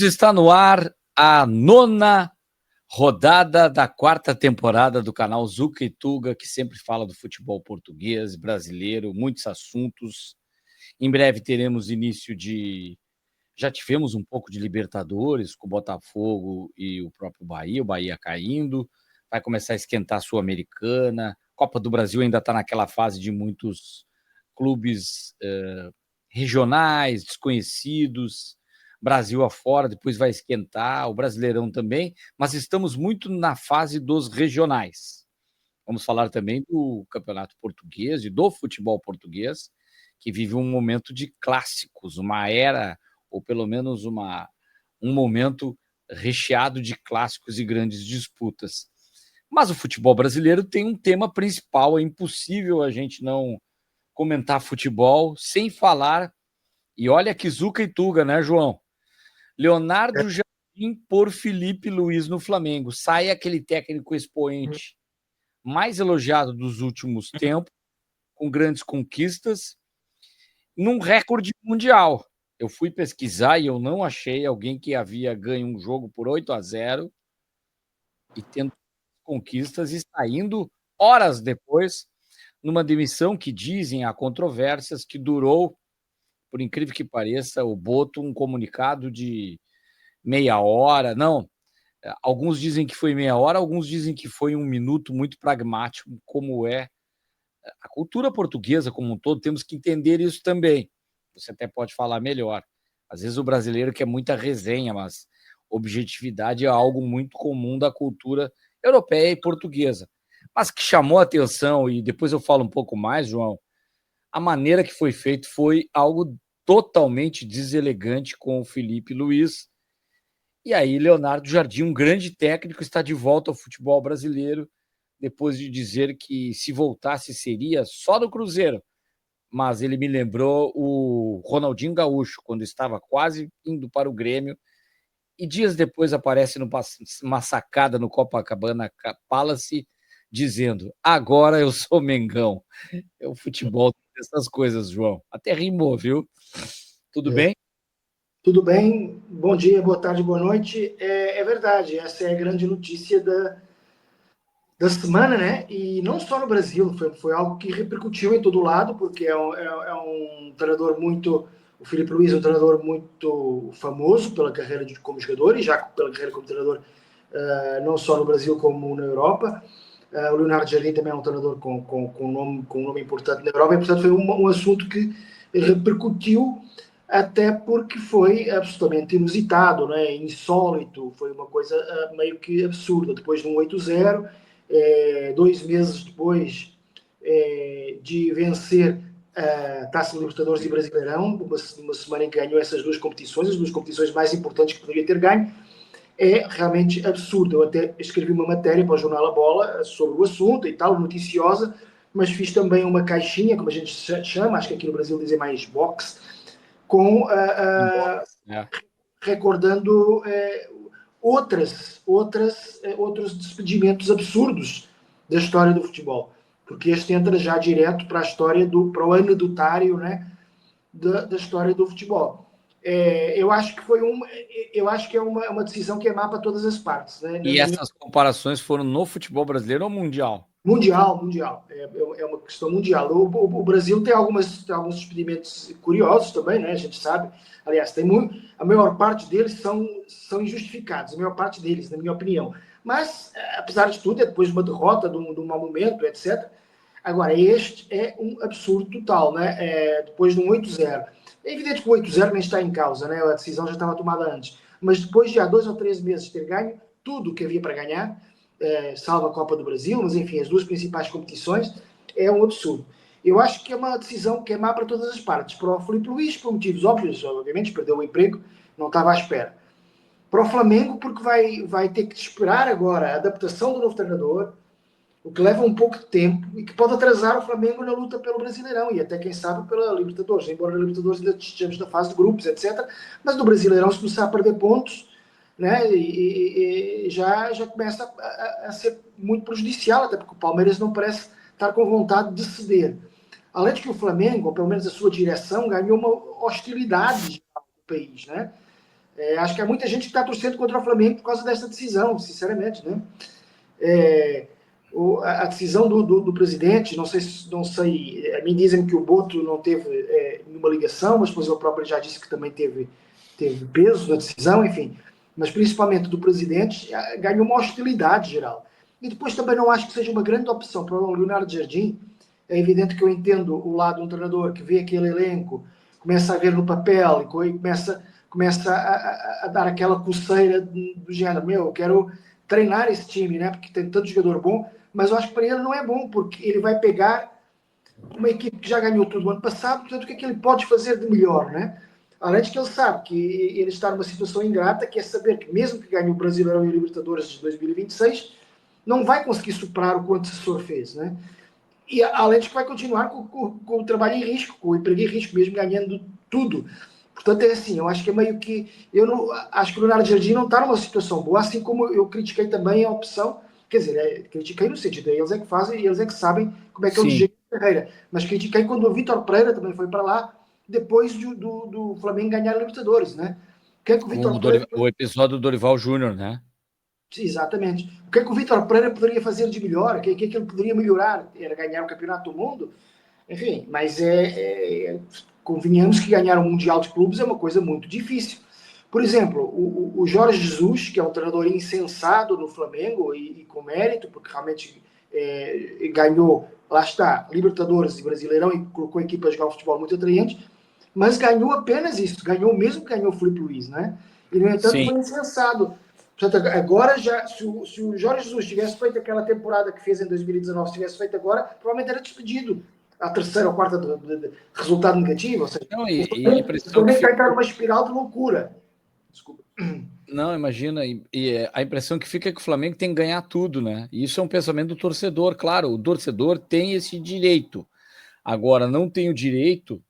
Está no ar a nona rodada da quarta temporada do canal Zuca e Tuga, que sempre fala do futebol português, brasileiro, muitos assuntos. Em breve teremos início de... Já tivemos um pouco de Libertadores com o Botafogo e o próprio Bahia, o Bahia caindo. Vai começar a esquentar a Sul-Americana. Copa do Brasil ainda está naquela fase de muitos clubes regionais, desconhecidos. Brasil afora, depois vai esquentar, o Brasileirão também, mas estamos muito na fase dos regionais. Vamos falar também do Campeonato Português e do futebol português, que vive um momento de clássicos, uma era, ou pelo menos um momento recheado de clássicos e grandes disputas. Mas o futebol brasileiro tem um tema principal, é impossível a gente não comentar futebol sem falar, e olha que Zuca e Tuga, né, João? Leonardo Jardim por Felipe Luiz no Flamengo. Sai aquele técnico expoente mais elogiado dos últimos tempos, com grandes conquistas, num recorde mundial. Eu fui pesquisar e eu não achei alguém que havia ganho um jogo por 8-0 e tendo conquistas e saindo horas depois numa demissão que dizem, há controvérsias, que durou, por incrível que pareça, o Boto, um comunicado de meia hora, não. Alguns dizem que foi meia hora, alguns dizem que foi um minuto muito pragmático, como é a cultura portuguesa como um todo, temos que entender isso também. Você até pode falar melhor. Às vezes o brasileiro quer muita resenha, mas objetividade é algo muito comum da cultura europeia e portuguesa. Mas que chamou a atenção, e depois eu falo um pouco mais, João, a maneira que foi feito foi algo totalmente deselegante com o Felipe Luiz. E aí, Leonardo Jardim, um grande técnico, está de volta ao futebol brasileiro, depois de dizer que se voltasse seria só do Cruzeiro. Mas ele me lembrou o Ronaldinho Gaúcho, quando estava quase indo para o Grêmio, e dias depois aparece numa sacada no Copacabana Palace, dizendo: agora eu sou Mengão. É o futebol, essas coisas, João. Até rimou, viu? Tudo bem? Tudo bem, bom dia, boa tarde, boa noite. É verdade, essa é a grande notícia da semana, né? E não só no Brasil, foi algo que repercutiu em todo lado, porque é um treinador muito. O Filipe Luiz é um treinador muito famoso pela carreira como jogador e já pela carreira como treinador, não só no Brasil como na Europa. O Leonardo Jardim também é um treinador com um nome importante na Europa, e portanto foi um assunto que repercutiu, até porque foi absolutamente inusitado, né? Insólito, foi uma coisa meio que absurda. Depois de um 8-0, 2 meses depois de vencer a Taça de Libertadores e Brasileirão, uma semana em que ganhou essas duas competições, as duas competições mais importantes que poderia ter ganho, é realmente absurdo. Eu até escrevi uma matéria para o jornal A Bola sobre o assunto e tal, noticiosa, mas fiz também uma caixinha, como a gente chama, acho que aqui no Brasil dizem mais box, com recordando outros despedimentos absurdos da história do futebol, porque este entra já direto para a história para o anedotário, né, da história do futebol. Eu acho que é uma decisão que é má para todas as partes, né? E essas comparações foram no futebol brasileiro ou mundial? Mundial. É uma questão mundial. O Brasil tem alguns despedimentos curiosos também, né? A gente sabe. Aliás, a maior parte deles são injustificados, a maior parte deles, na minha opinião. Mas, apesar de tudo, é depois de uma derrota, de um mau momento, etc. Agora, este é um absurdo total, né? Depois de um 8-0. É evidente que o 8-0 nem está em causa, né? A decisão já estava tomada antes. Mas depois de há 2 ou 3 meses ter ganho tudo o que havia para ganhar, salvo a Copa do Brasil, mas enfim, as duas principais competições, é um absurdo. Eu acho que é uma decisão que é má para todas as partes. Para o Filipe Luís, por motivos óbvios, obviamente, perdeu o emprego, não estava à espera. Para o Flamengo, porque vai ter que esperar agora a adaptação do novo treinador, o que leva um pouco de tempo e que pode atrasar o Flamengo na luta pelo Brasileirão e até, quem sabe, pela Libertadores, embora na Libertadores ainda estejamos na fase de grupos, etc. Mas no Brasileirão, se começar a perder pontos, né, e já começa a ser muito prejudicial, até porque o Palmeiras não parece estar com vontade de ceder. Além de que o Flamengo, ou pelo menos a sua direção, ganhou uma hostilidade do país, né? Acho que há muita gente que está torcendo contra o Flamengo por causa dessa decisão, sinceramente, né? A decisão do presidente, não sei, me dizem que o Boto não teve nenhuma ligação, mas depois ele próprio já disse que também teve peso na decisão, enfim. Mas principalmente do presidente, ganhou uma hostilidade geral. E depois também não acho que seja uma grande opção para o Leonardo Jardim. É evidente que eu entendo o lado de um treinador que vê aquele elenco, começa a ver no papel e começa a dar aquela coceira do género, eu quero treinar esse time, né? Porque tem tanto jogador bom, mas eu acho que para ele não é bom, porque ele vai pegar uma equipe que já ganhou tudo o ano passado, portanto, o que é que ele pode fazer de melhor, né? Além de que ele sabe que ele está numa situação ingrata, que é saber que mesmo que ganhe o Brasileirão e o Libertadores de 2026, não vai conseguir superar o que o antecessor fez, né? E além de que vai continuar com o trabalho em risco, com o emprego em risco, mesmo ganhando tudo. Portanto, é assim, eu acho que é meio que. Eu não, acho que o Leonardo Jardim não está numa situação boa, assim como eu critiquei também a opção. Quer dizer, critiquei no sentido, eles é que fazem e eles é que sabem como é que é o Sim. jeito de carreira. Mas critiquei quando o Vitor Pereira também foi para lá, depois do Flamengo ganhar a Libertadores, né? O que é que o Vitor Pereira. O episódio do Dorival Júnior, né? Exatamente. O que é que o Vitor Pereira poderia fazer de melhor? O que é que ele poderia melhorar? Era ganhar o Campeonato do Mundo? Enfim, mas convenhamos que ganhar um Mundial de Clubes é uma coisa muito difícil. Por exemplo, o Jorge Jesus, que é um treinador insensado no Flamengo e com mérito, porque realmente ganhou, lá está, Libertadores e Brasileirão e colocou a equipa a jogar um futebol muito atraente, mas ganhou apenas isso, ganhou mesmo que ganhou o Felipe Luiz, né? E, no entanto, Sim. foi insensado. Portanto, agora já, se o Jorge Jesus tivesse feito aquela temporada que fez em 2019, se tivesse feito agora, provavelmente era despedido à terceira ou quarta de resultado negativo. Ou seja, Não, o a impressão Flamengo que está fica. entrando numa espiral de loucura. Desculpa. Não, imagina, a impressão que fica é que o Flamengo tem que ganhar tudo, né? E isso é um pensamento do torcedor, claro, o torcedor tem esse direito. Agora, não tem o direito.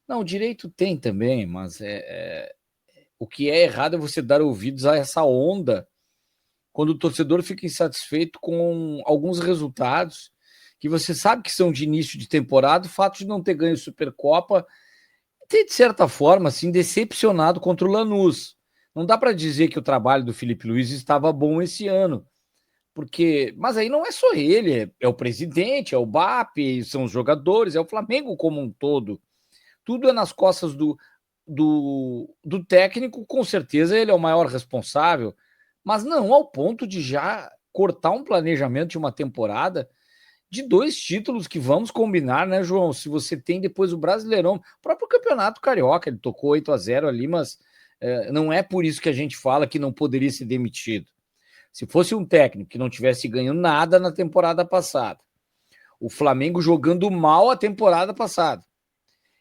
Não, o direito tem também, mas o que é errado é você dar ouvidos a essa onda quando o torcedor fica insatisfeito com alguns resultados que você sabe que são de início de temporada, o fato de não ter ganho Supercopa, ter, de certa forma, assim, decepcionado contra o Lanús. Não dá para dizer que o trabalho do Felipe Luiz estava bom esse ano, porque, mas aí não é só ele, é o presidente, é o BAP, são os jogadores, é o Flamengo como um todo. Tudo é nas costas do técnico, com certeza ele é o maior responsável, mas não ao ponto de já cortar um planejamento de uma temporada de 2 títulos que vamos combinar, né, João? Se você tem depois o Brasileirão, o próprio Campeonato Carioca, ele tocou 8-0 ali, mas não é por isso que a gente fala que não poderia ser demitido. Se fosse um técnico que não tivesse ganho nada na temporada passada, o Flamengo jogando mal a temporada passada,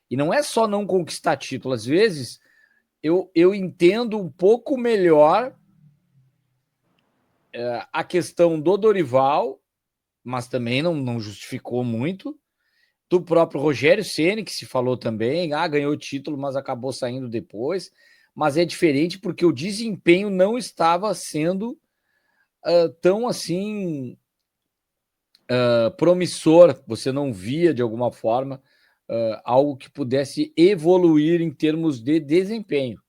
e não é só não conquistar título, às vezes eu entendo um pouco melhor a questão do Dorival, mas também não justificou muito, do próprio Rogério Ceni, que se falou também, ganhou o título, mas acabou saindo depois, mas é diferente porque o desempenho não estava sendo tão assim promissor, você não via de alguma forma algo que pudesse evoluir em termos de desempenho.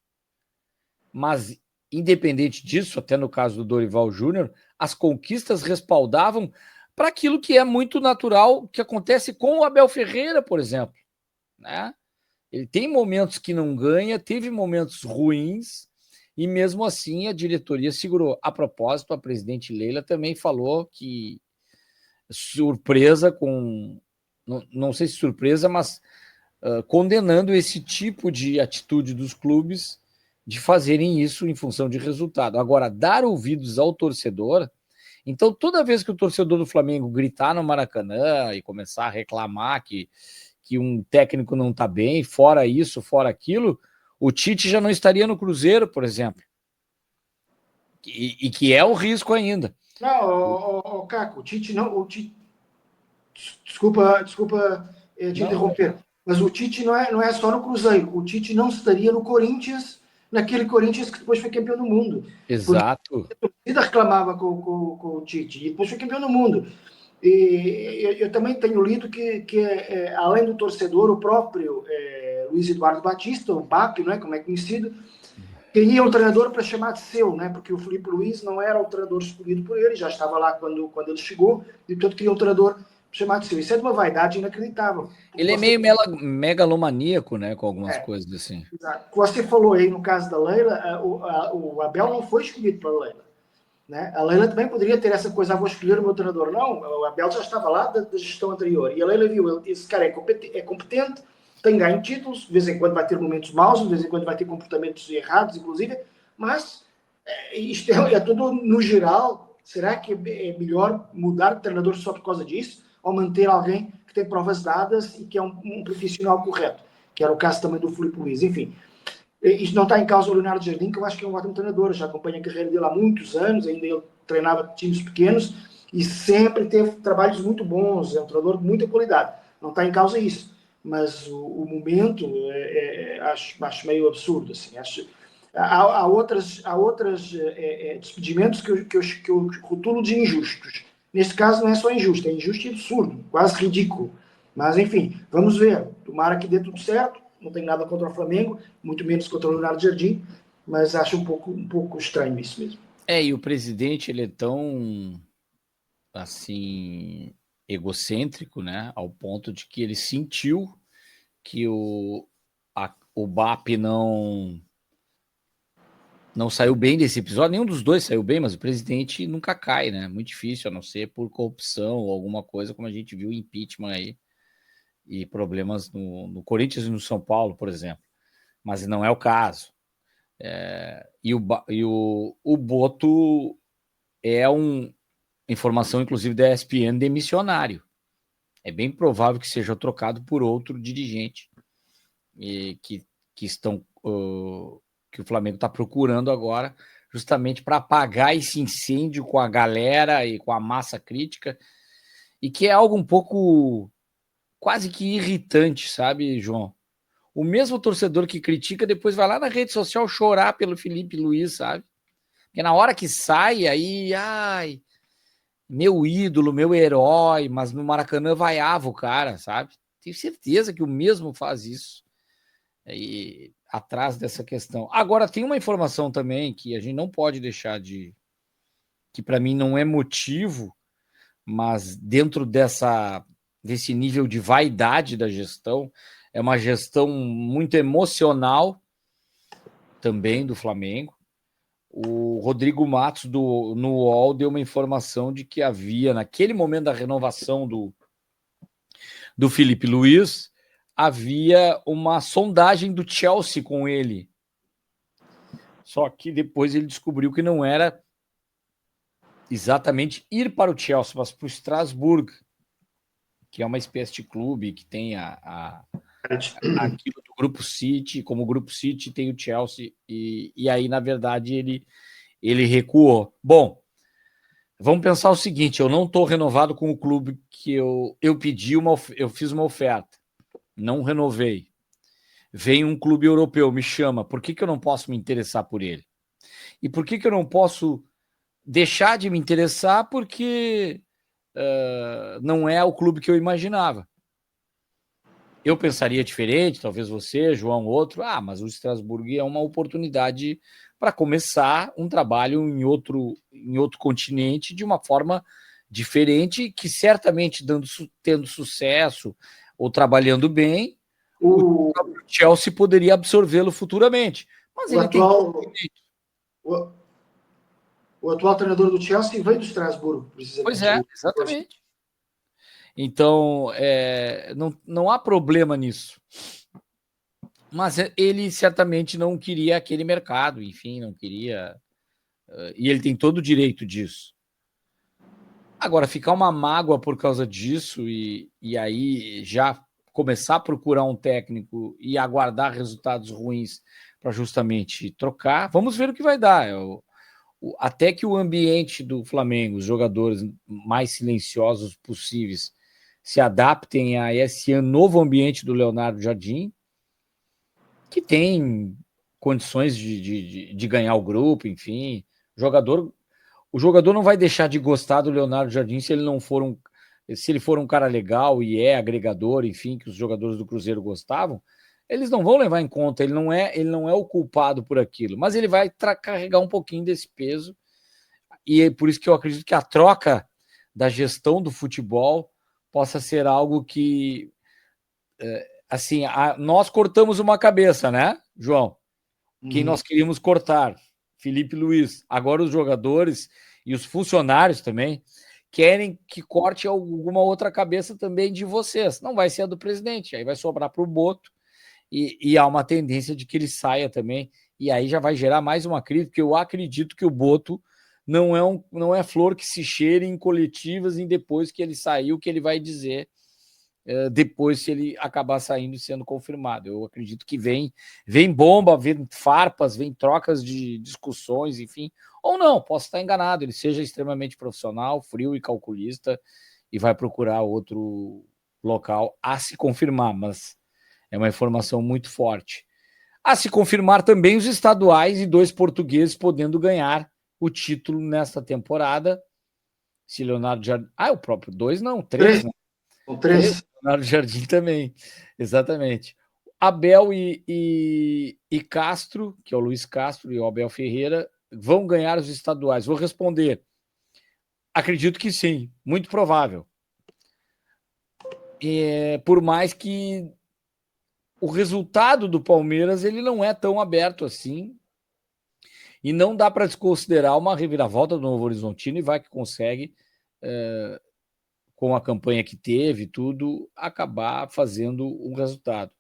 Mas, independente disso, até no caso do Dorival Júnior, as conquistas respaldavam para aquilo que é muito natural que acontece com o Abel Ferreira, por exemplo, né? Ele tem momentos que não ganha, teve momentos ruins, e mesmo assim a diretoria segurou. A propósito, a presidente Leila também falou que surpresa com, não sei se surpresa, mas condenando esse tipo de atitude dos clubes de fazerem isso em função de resultado. Agora, dar ouvidos ao torcedor, então toda vez que o torcedor do Flamengo gritar no Maracanã e começar a reclamar que um técnico não está bem, fora isso, fora aquilo, o Tite já não estaria no Cruzeiro, por exemplo. E que é o risco ainda. Não, Caco, o Tite não. Desculpa te interromper, mas o Tite não é só no Cruzeiro. O Tite não estaria no Corinthians, naquele Corinthians que depois foi campeão do mundo. Exato. A torcida reclamava com o Tite e depois foi campeão do mundo. E eu também tenho lido que além do torcedor, o próprio Luiz Eduardo Batista, o BAP, não é, como é conhecido, queria um treinador para chamar de seu, né? Porque o Filipe Luís não era o treinador escolhido por ele, já estava lá quando ele chegou, e portanto queria um treinador chamado de seu. Isso é de uma vaidade inacreditável. Ele é meio megalomaníaco, né? Com algumas coisas assim. Exato. Você falou aí no caso da Leila, o Abel não foi escolhido pela Leila. Né? A Leila também poderia ter essa coisa, vou escolher o meu treinador. Não, o Abel já estava lá da gestão anterior. E a Leila viu, esse cara é competente, tem ganho títulos, de vez em quando vai ter momentos maus, de vez em quando vai ter comportamentos errados, inclusive, mas isto é tudo no geral. Será que é melhor mudar de treinador só por causa disso? Ou manter alguém que tem provas dadas e que é um profissional correto? Que era o caso também do Filipe Luís. Enfim, isto não está em causa o Leonardo Jardim, que eu acho que é um ótimo treinador. Eu já acompanho a carreira dele há muitos anos, ainda ele treinava times pequenos e sempre teve trabalhos muito bons. É um treinador de muita qualidade. Não está em causa isso. Mas o momento acho meio absurdo. Assim. Há outros despedimentos que eu rotulo de injustos. Neste caso não é só injusto, é injusto e absurdo, quase ridículo. Mas, enfim, vamos ver. Tomara que dê tudo certo. Não tenho nada contra o Flamengo, muito menos contra o Leonardo Jardim, mas acho um pouco estranho isso mesmo. E o presidente, ele é tão, assim, egocêntrico, né? Ao ponto de que ele sentiu que o BAP não saiu bem desse episódio, nenhum dos dois saiu bem, mas o presidente nunca cai, né? Muito difícil, a não ser por corrupção ou alguma coisa, como a gente viu impeachment aí, e problemas no Corinthians e no São Paulo, por exemplo. Mas não é o caso. E o Boto é informação, inclusive, da ESPN, demissionário. É bem provável que seja trocado por outro dirigente que o Flamengo está procurando agora, justamente para apagar esse incêndio com a galera e com a massa crítica, e que é algo um pouco quase que irritante, sabe, João? O mesmo torcedor que critica depois vai lá na rede social chorar pelo Filipe Luís, sabe? Porque na hora que sai, aí, meu ídolo, meu herói, mas no Maracanã vaiava o cara, sabe? Tenho certeza que o mesmo faz isso. E atrás dessa questão. Agora, tem uma informação também que a gente não pode deixar que para mim não é motivo, mas dentro desse nível de vaidade da gestão, é uma gestão muito emocional também do Flamengo. O Rodrigo Matos, no UOL, deu uma informação de que havia, naquele momento da renovação do Filipe Luís, havia uma sondagem do Chelsea com ele. Só que depois ele descobriu que não era exatamente ir para o Chelsea, mas para o Strasbourg, que é uma espécie de clube que tem aquilo do Grupo City, como o Grupo City tem o Chelsea, e aí, na verdade, ele recuou. Bom, vamos pensar o seguinte, eu não estou renovado com o clube que eu pedi, eu fiz uma oferta, não renovei. Vem um clube europeu, me chama, por que eu não posso me interessar por ele? E por que eu não posso deixar de me interessar porque não é o clube que eu imaginava? Eu pensaria diferente, talvez você, João, outro. Mas o Strasbourg é uma oportunidade para começar um trabalho em outro continente de uma forma diferente, que certamente tendo sucesso ou trabalhando bem, o Chelsea poderia absorvê-lo futuramente. Mas ele tem o atual treinador do Chelsea veio do Strasbourg, precisamente. Pois é, exatamente. Então, não há problema nisso. Mas ele certamente não queria aquele mercado, enfim, não queria. E ele tem todo o direito disso. Agora, ficar uma mágoa por causa disso e aí já começar a procurar um técnico e aguardar resultados ruins para justamente trocar, vamos ver o que vai dar. Até que o ambiente do Flamengo, os jogadores mais silenciosos possíveis, se adaptem a esse novo ambiente do Leonardo Jardim, que tem condições de ganhar o grupo, enfim. O jogador não vai deixar de gostar do Leonardo Jardim se ele for um cara legal e agregador, enfim, que os jogadores do Cruzeiro gostavam, eles não vão levar em conta, ele não é o culpado por aquilo, mas ele vai carregar um pouquinho desse peso, e é por isso que eu acredito que a troca da gestão do futebol possa ser algo que, assim, nós cortamos uma cabeça, né, João? Quem nós queríamos cortar? Felipe Luiz. Agora os jogadores e os funcionários também querem que corte alguma outra cabeça também de vocês. Não vai ser a do presidente, aí vai sobrar para o Boto, e há uma tendência de que ele saia também, e aí já vai gerar mais uma crise, porque eu acredito que o Boto não é flor que se cheire em coletivas, e depois que ele saiu, que ele vai dizer depois, se ele acabar saindo e sendo confirmado. Eu acredito que vem bomba, vem farpas, vem trocas de discussões, enfim. Ou não, posso estar enganado, ele seja extremamente profissional, frio e calculista, e vai procurar outro local a se confirmar, mas é uma informação muito forte. A se confirmar também os estaduais e 2 portugueses podendo ganhar o título nesta temporada. Se Leonardo Jardim... o próprio 2 não, 3, né? Com 3. Leonardo Jardim também, exatamente. Abel e Castro, que é o Luiz Castro e o Abel Ferreira, vão ganhar os estaduais. Vou responder. Acredito que sim, muito provável. Por mais que o resultado do Palmeiras ele não é tão aberto assim, e não dá para desconsiderar uma reviravolta do Novo Horizontino, e vai que consegue, com a campanha que teve, tudo, acabar fazendo um resultado.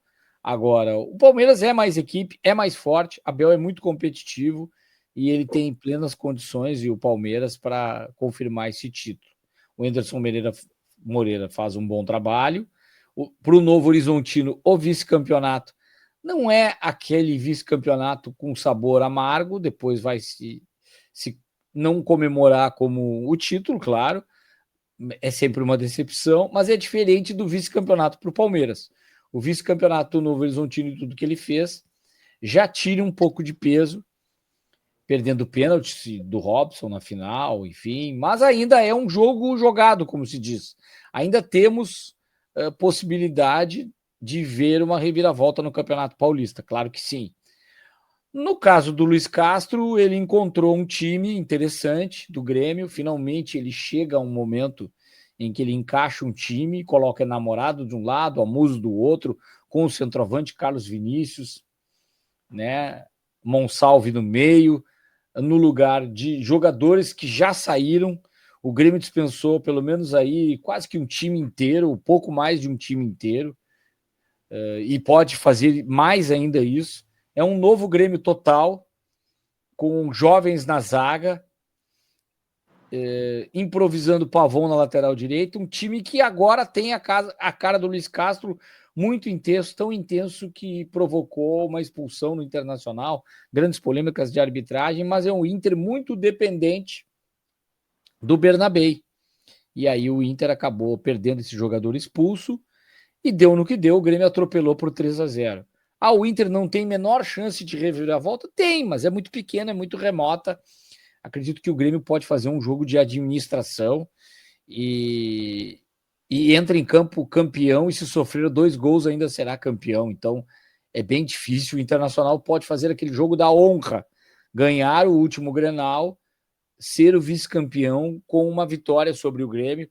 Agora, o Palmeiras é mais equipe, é mais forte, Abel é muito competitivo, e ele tem plenas condições, e o Palmeiras, para confirmar esse título. O Anderson Moreira faz um bom trabalho. Para o Novo Horizontino, o vice-campeonato não é aquele vice-campeonato com sabor amargo, depois vai se não comemorar como o título, claro, é sempre uma decepção, mas é diferente do vice-campeonato para o Palmeiras. O vice-campeonato do Novo Horizontino e tudo que ele fez já tira um pouco de peso, perdendo o pênalti do Robson na final, enfim, mas ainda é um jogo jogado, como se diz. Ainda temos possibilidade de ver uma reviravolta no Campeonato Paulista, claro que sim. No caso do Luiz Castro, ele encontrou um time interessante do Grêmio, finalmente ele chega a um momento em que ele encaixa um time, coloca namorado de um lado, Amuso do outro, com o centroavante Carlos Vinícius, né, Monsalve no meio, no lugar de jogadores que já saíram. O Grêmio dispensou pelo menos aí quase que um time inteiro, um pouco mais de um time inteiro, e pode fazer mais ainda isso. É um novo Grêmio total, com jovens na zaga, improvisando Pavão na lateral direita, um time que agora tem a cara do Luiz Castro muito intenso, tão intenso que provocou uma expulsão no Internacional, grandes polêmicas de arbitragem, mas é um Inter muito dependente do Bernabéu. E aí o Inter acabou perdendo esse jogador expulso, e deu no que deu, o Grêmio atropelou por 3-0. O Inter não tem menor chance de reviravolta? Tem, mas é muito pequena, é muito remota. Acredito que o Grêmio pode fazer um jogo de administração e entra em campo campeão, e se sofrer 2 gols ainda será campeão. Então é bem difícil. O Internacional pode fazer aquele jogo da honra, ganhar o último Grenal, ser o vice-campeão com uma vitória sobre o Grêmio,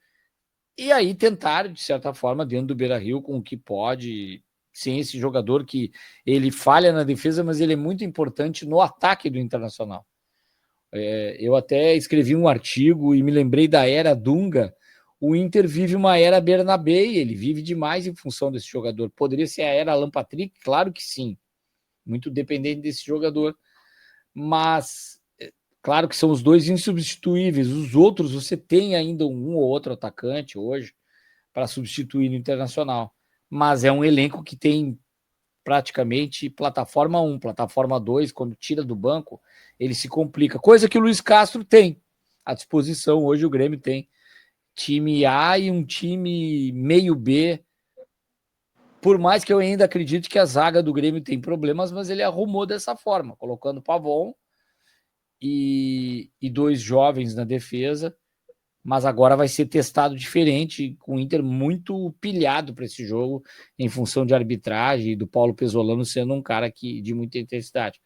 e aí tentar, de certa forma, dentro do Beira-Rio, com o que pode, sem esse jogador que ele falha na defesa, mas ele é muito importante no ataque do Internacional. Eu até escrevi um artigo e me lembrei da era Dunga. O Inter vive uma era Bernabéu, ele vive demais em função desse jogador. Poderia ser a era Alan Patrick? Claro que sim, muito dependente desse jogador, mas claro que são os dois insubstituíveis. Os outros, você tem ainda um ou outro atacante hoje para substituir no Internacional, mas é um elenco que tem praticamente plataforma 1, plataforma 2, quando tira do banco, ele se complica. Coisa que o Luiz Castro tem à disposição. Hoje o Grêmio tem time A e um time meio B, por mais que eu ainda acredite que a zaga do Grêmio tem problemas, mas ele arrumou dessa forma, colocando Pavon e 2 jovens na defesa, mas agora vai ser testado diferente, com o Inter muito pilhado para esse jogo, em função de arbitragem e do Paulo Pesolano sendo um cara de muita intensidade.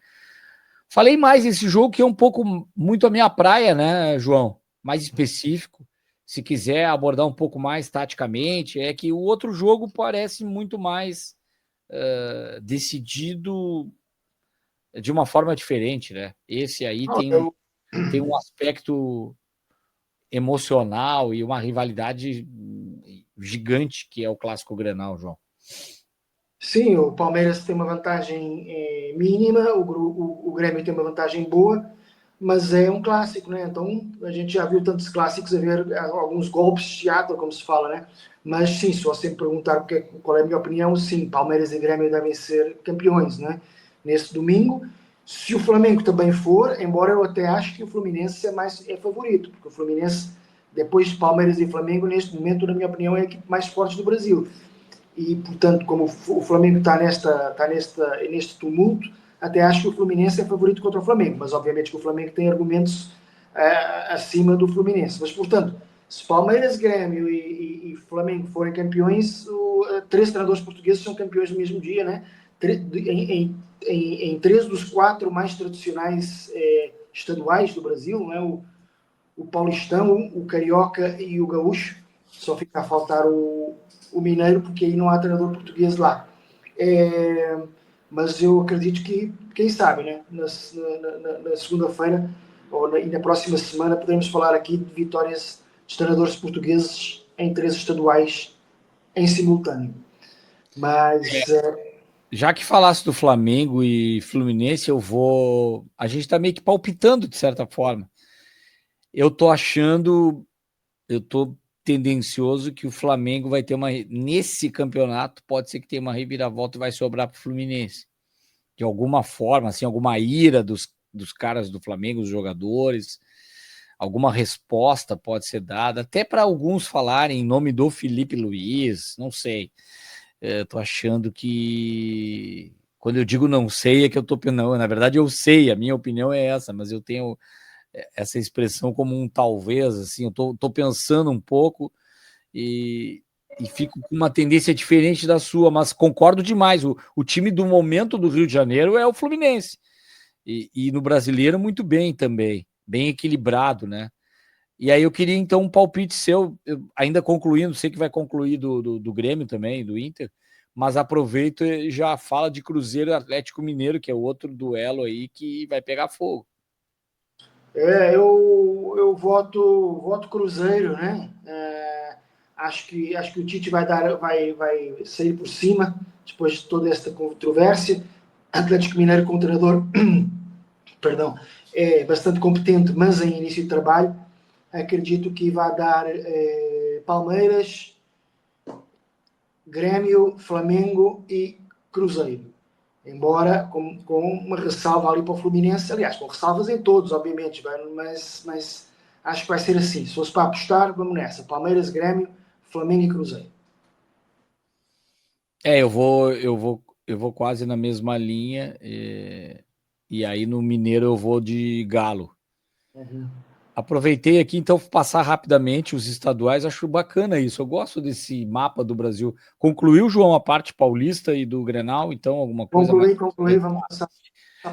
Falei mais esse jogo, que é um pouco muito a minha praia, né, João? Mais específico. Se quiser abordar um pouco mais taticamente, é que o outro jogo parece muito mais decidido de uma forma diferente, né? Esse aí tem um aspecto emocional e uma rivalidade gigante, que é o Clássico Grenal, João. Sim, o Palmeiras tem uma vantagem mínima, o Grêmio tem uma vantagem boa, mas é um clássico, né? Então a gente já viu tantos clássicos a ver alguns golpes de teatro, como se fala, né? Mas sim, se você me perguntar qual é a minha opinião, sim, Palmeiras e Grêmio devem ser campeões, né? Nesse domingo. Se o Flamengo também for, embora eu até acho que o Fluminense é favorito, porque o Fluminense, depois de Palmeiras e Flamengo, neste momento, na minha opinião, é a equipe mais forte do Brasil. E, portanto, como o Flamengo está neste tumulto, até acho que o Fluminense é favorito contra o Flamengo, mas obviamente que o Flamengo tem argumentos acima do Fluminense. Mas, portanto, se Palmeiras, Grêmio e Flamengo forem campeões, três treinadores portugueses são campeões no mesmo dia, né? Em três dos quatro mais tradicionais estaduais do Brasil, não é? O Paulistão, o Carioca e o Gaúcho. Só fica a faltar o Mineiro, porque aí não há treinador português lá. Mas eu acredito que, quem sabe, né? Na segunda-feira e na próxima semana podemos falar aqui de vitórias de treinadores portugueses em três estaduais em simultâneo. Mas já que falasse do Flamengo e Fluminense, a gente está meio que palpitando, de certa forma. Eu tô tendencioso que o Flamengo vai ter nesse campeonato, pode ser que tenha uma reviravolta e vai sobrar para o Fluminense. De alguma forma, assim, alguma ira dos caras do Flamengo, os jogadores, alguma resposta pode ser dada, até para alguns falarem em nome do Felipe Luiz, não sei. Tô achando que, quando eu digo não sei, é que eu tô pensando, na verdade eu sei, a minha opinião é essa, mas eu tenho essa expressão como um talvez, assim, eu tô pensando um pouco e fico com uma tendência diferente da sua, mas concordo demais, o time do momento do Rio de Janeiro é o Fluminense, e no Brasileiro muito bem também, bem equilibrado, né? E aí eu queria então um palpite seu, ainda concluindo, sei que vai concluir do Grêmio também, do Inter, mas aproveito e já fala de Cruzeiro e Atlético Mineiro, que é outro duelo aí que vai pegar fogo. Eu voto Cruzeiro, né? Acho que o Tite vai sair por cima depois de toda esta controvérsia. Atlético Mineiro com o treinador, perdão, é bastante competente, mas em início de trabalho. Acredito que vai dar Palmeiras, Grêmio, Flamengo e Cruzeiro. Embora com uma ressalva ali para o Fluminense, aliás, com ressalvas em todos, obviamente, mas acho que vai ser assim. Se fosse para apostar, vamos nessa: Palmeiras, Grêmio, Flamengo e Cruzeiro. Eu vou quase na mesma linha, e aí no Mineiro eu vou de Galo. Uhum. Aproveitei aqui, então, passar rapidamente os estaduais, acho bacana isso, eu gosto desse mapa do Brasil. Concluiu, João, a parte paulista e do Grenal, então, alguma coisa mais? Concluí, vamos passar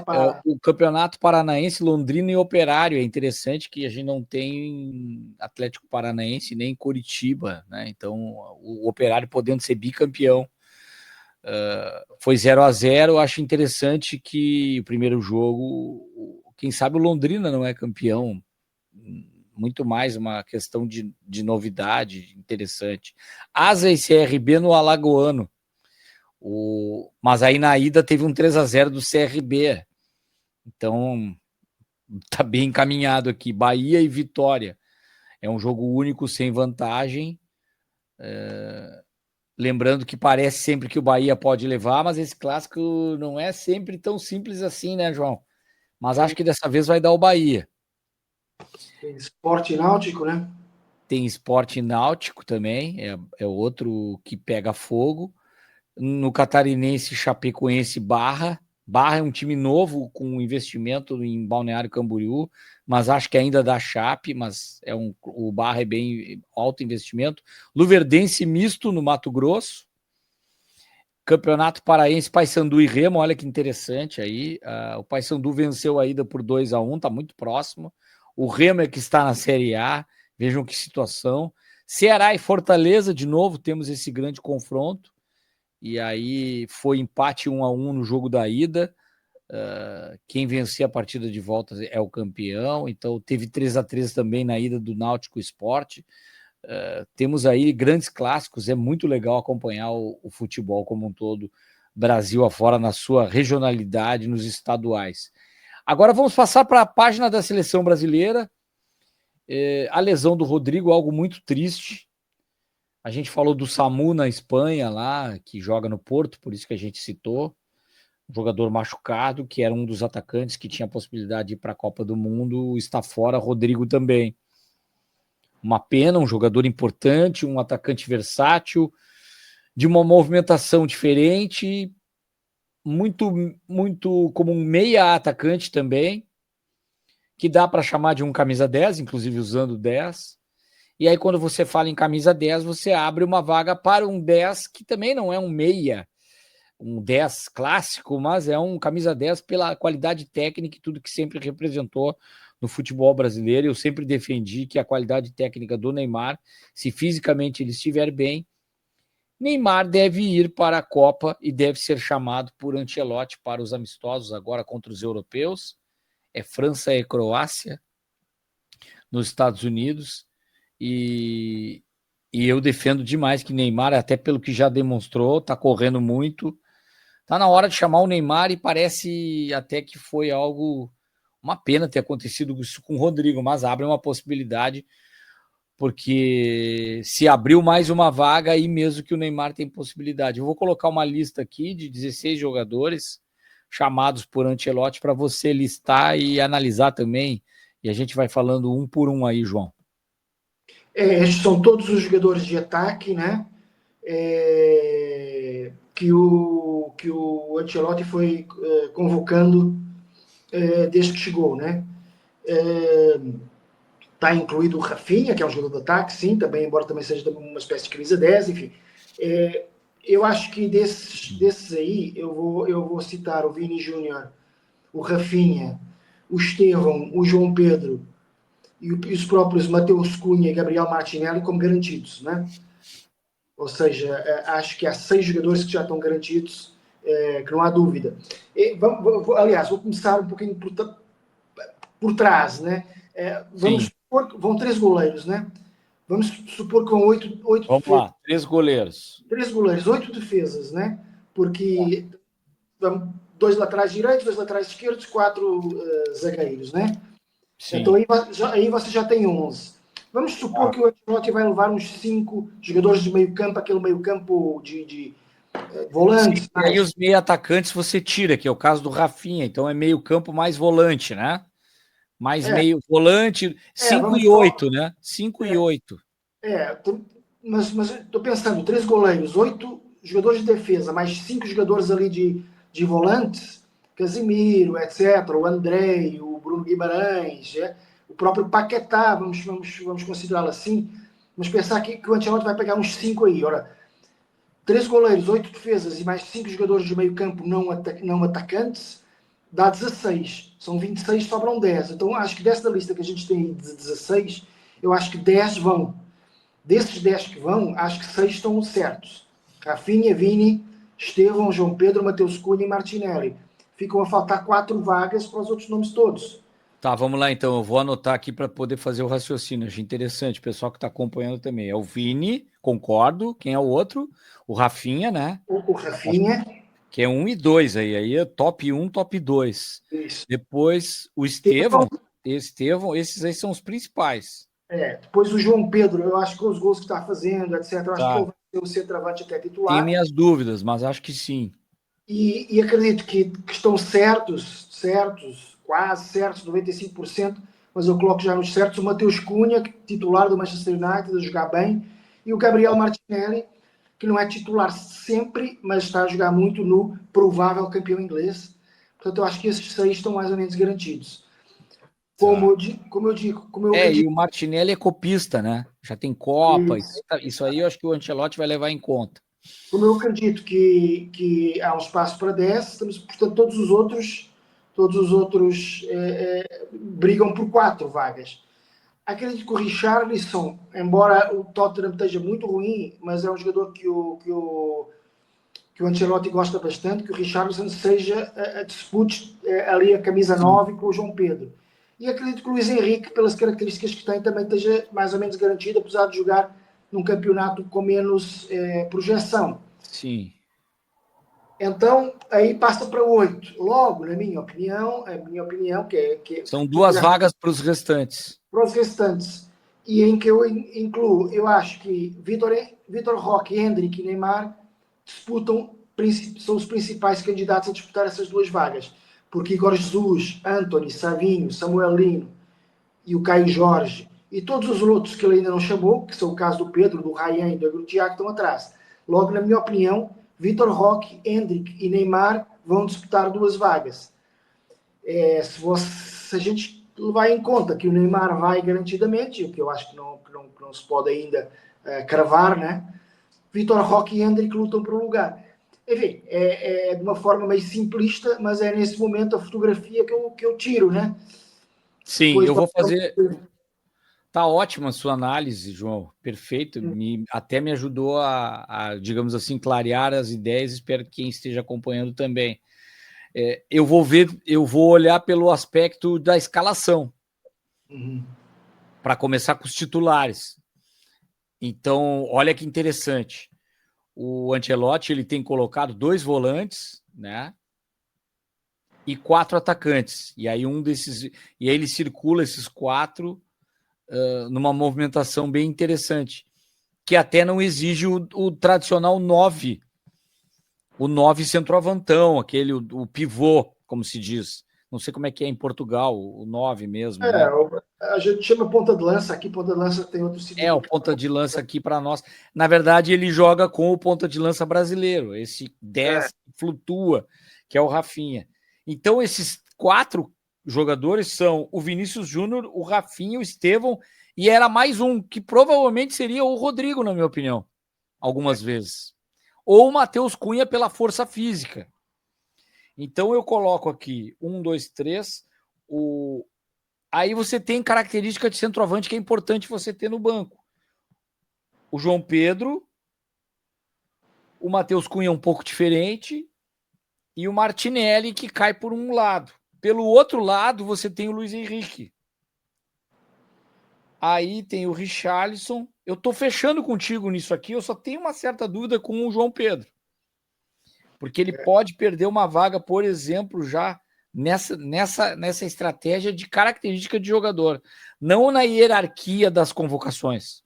para... O Campeonato Paranaense, Londrina e Operário, é interessante que a gente não tem Atlético Paranaense nem Curitiba, né? Então, o Operário podendo ser bicampeão. Foi 0-0, acho interessante que o primeiro jogo, quem sabe o Londrina não é campeão, muito mais uma questão de novidade interessante. Asa e CRB no Alagoano, mas aí na ida teve um 3-0 do CRB, então tá bem encaminhado aqui. Bahia e Vitória, é um jogo único sem vantagem, lembrando que parece sempre que o Bahia pode levar, mas esse clássico não é sempre tão simples assim, né, João? Mas acho que dessa vez vai dar o Bahia. Tem Esporte Náutico, né? Tem Esporte Náutico também, é outro que pega fogo. No Catarinense, Chapecoense Barra, Barra é um time novo com investimento em Balneário Camboriú, mas acho que ainda dá Chape, mas o Barra é bem alto investimento. Luverdense misto no Mato Grosso. Campeonato Paraense, Paysandu e Remo, olha que interessante aí. O Paysandu venceu a ida por 2-1, tá muito próximo. O Remo é que está na Série A, vejam que situação. Ceará e Fortaleza, de novo, temos esse grande confronto. E aí foi empate 1-1 no jogo da ida. Quem vencer a partida de volta é o campeão. Então teve 3-3 também na ida do Náutico Sport. Temos aí grandes clássicos, é muito legal acompanhar o futebol como um todo, Brasil afora, na sua regionalidade, nos estaduais. Agora vamos passar para a página da seleção brasileira. A lesão do Rodrigo, algo muito triste. A gente falou do Samu na Espanha, lá, que joga no Porto, por isso que a gente citou. Um jogador machucado, que era um dos atacantes que tinha a possibilidade de ir para a Copa do Mundo, está fora, Rodrigo também. Uma pena, um jogador importante, um atacante versátil, de uma movimentação diferente, muito, muito como um meia atacante também, que dá para chamar de um camisa 10, inclusive usando 10. E aí, quando você fala em camisa 10, você abre uma vaga para um 10, que também não é um meia, um 10 clássico, mas é um camisa 10 pela qualidade técnica e tudo que sempre representou no futebol brasileiro. Eu sempre defendi que a qualidade técnica do Neymar, se fisicamente ele estiver bem, Neymar deve ir para a Copa e deve ser chamado por Ancelotti para os amistosos agora contra os europeus. É França e Croácia nos Estados Unidos. E eu defendo demais que Neymar, até pelo que já demonstrou, está correndo muito. Tá na hora de chamar o Neymar e parece até que foi uma pena ter acontecido isso com o Rodrigo, mas abre uma possibilidade, porque se abriu mais uma vaga aí mesmo que o Neymar tem possibilidade. Eu vou colocar uma lista aqui de 16 jogadores chamados por Ancelotti para você listar e analisar também, e a gente vai falando um por um aí, João. Estes são todos os jogadores de ataque, né? Que o Ancelotti foi convocando desde que chegou, né? Está incluído o Rafinha, que é um jogador de ataque, sim, também, embora também seja uma espécie de camisa 10, enfim. Eu acho que desses aí, eu vou citar o Vini Júnior, o Rafinha, o Estevão, o João Pedro e os próprios Mateus Cunha e Gabriel Martinelli como garantidos, né? Ou seja, acho que há 6 jogadores que já estão garantidos, que não há dúvida. Aliás, vou começar um pouquinho por trás, né? Vamos supor que vão 3 goleiros, né? Vamos supor que vão 8 Vamos lá, 3 goleiros. 3 goleiros, 8 defesas, né? Porque 2 laterais direitos, 2 laterais esquerdos, 4 zagueiros, né? Sim. Então aí você já tem 11. Vamos supor que o Ancelotti vai levar uns 5 jogadores de meio campo, aquele meio campo de volantes. E aí os meio atacantes você tira, que é o caso do Rafinha, então é meio campo mais volante, né? Mais meio volante, 5 e 8, né? 5 e 8. Mas estou pensando, 3 goleiros, 8 jogadores de defesa, mais 5 jogadores ali de volantes, Casimiro, etc., o Andrei, o Bruno Guimarães, o próprio Paquetá, vamos considerá-lo assim, vamos pensar que o Ancelotti vai pegar uns 5 aí. Ora, 3 goleiros, 8 defesas e mais 5 jogadores de meio campo não atacantes, dá 16. São 26, sobram 10. Então acho que dessa lista que a gente tem de 16, eu acho que 10 vão. Desses 10 que vão, acho que 6 estão certos. Rafinha, Vini, Estevão, João Pedro, Mateus Cunha e Martinelli. Ficam a faltar 4 vagas para os outros nomes todos. Tá, vamos lá então. Eu vou anotar aqui para poder fazer o raciocínio. Achei interessante, o pessoal que está acompanhando também. É o Vini, concordo. Quem é o outro? O Rafinha, né? O Rafinha. Que é 1 e 2 aí. Aí é top 1, top 2. Isso. Depois o Estevão. Esses aí são os principais. Depois o João Pedro, eu acho que os gols que está fazendo, etc., eu acho que ele vai ser o centroavante até titular. Tem minhas dúvidas, mas acho que sim. E acredito que estão certos, quase certos, 95%, mas eu coloco já nos certos o Mateus Cunha, titular do Manchester United, a jogar bem, e o Gabriel Martinelli, que não é titular sempre, mas está a jogar muito no provável campeão inglês. Portanto, eu acho que esses 6 estão mais ou menos garantidos. Tá. Como eu acredito. E o Martinelli é copista, né? Já tem Copa. Isso aí eu acho que o Ancelotti vai levar em conta. Como eu acredito que há um espaço para 10, portanto, todos os outros brigam por 4 vagas. Acredito que o Richarlison, embora o Tottenham esteja muito ruim, mas é um jogador que o Ancelotti gosta bastante, que o Richarlison seja a dispute ali a camisa 9 com o João Pedro. E acredito que o Luís Henrique, pelas características que tem, também esteja mais ou menos garantido, apesar de jogar num campeonato com menos projeção. Sim. Então, aí passa para 8. Logo, na minha opinião, são 2 vagas para os restantes. Para os restantes. E em que eu incluo, eu acho que Vitor Roque, Hendrick e Neymar são os principais candidatos a disputar essas 2 vagas. Porque Igor Jesus, Antony, Savinho, Samuel Lino e o Caio Jorge e todos os outros que ele ainda não chamou, que são o caso do Pedro, do Ryan e do Agrutiac, estão atrás. Logo, na minha opinião, Vitor Roque, Hendrick e Neymar vão disputar 2 vagas. Se a gente levar em conta que o Neymar vai garantidamente, o que eu acho que não se pode ainda cravar, né? Vitor Roque e Hendrick lutam por um lugar. Enfim, de uma forma meio simplista, mas é nesse momento a fotografia que eu tiro, né? Sim, depois eu vou fazer. Tá ótima a sua análise, João. Perfeito. Até me ajudou a, digamos assim, clarear as ideias. Espero que quem esteja acompanhando também. Eu vou olhar pelo aspecto da escalação. Para começar com os titulares. Então, olha que interessante. O Ancelotti ele tem colocado 2 volantes, né? E 4 atacantes. E aí e aí ele circula esses 4 numa movimentação bem interessante, que até não exige o tradicional 9, o 9 centroavantão, o pivô, como se diz. Não sei como é que é em Portugal, o 9 mesmo, né? A gente chama ponta de lança, aqui ponta de lança tem outro significado. O ponta de lança aqui para nós. Na verdade, ele joga com o ponta de lança brasileiro, esse 10 flutua, que é o Rafinha. Então, esses 4 jogadores são o Vinícius Júnior, o Rafinha, o Estevão, e era mais um, que provavelmente seria o Rodrigo, na minha opinião, algumas vezes. Ou o Matheus Cunha pela força física. Então, eu coloco aqui 1, 2, 3, Aí você tem característica de centroavante que é importante você ter no banco. O João Pedro, o Matheus Cunha um pouco diferente e o Martinelli que cai por um lado. Pelo outro lado, você tem o Luís Henrique. Aí tem o Richarlison. Eu tô fechando contigo nisso aqui, eu só tenho uma certa dúvida com o João Pedro. Porque ele pode perder uma vaga, por exemplo, já nessa estratégia de característica de jogador. Não na hierarquia das convocações.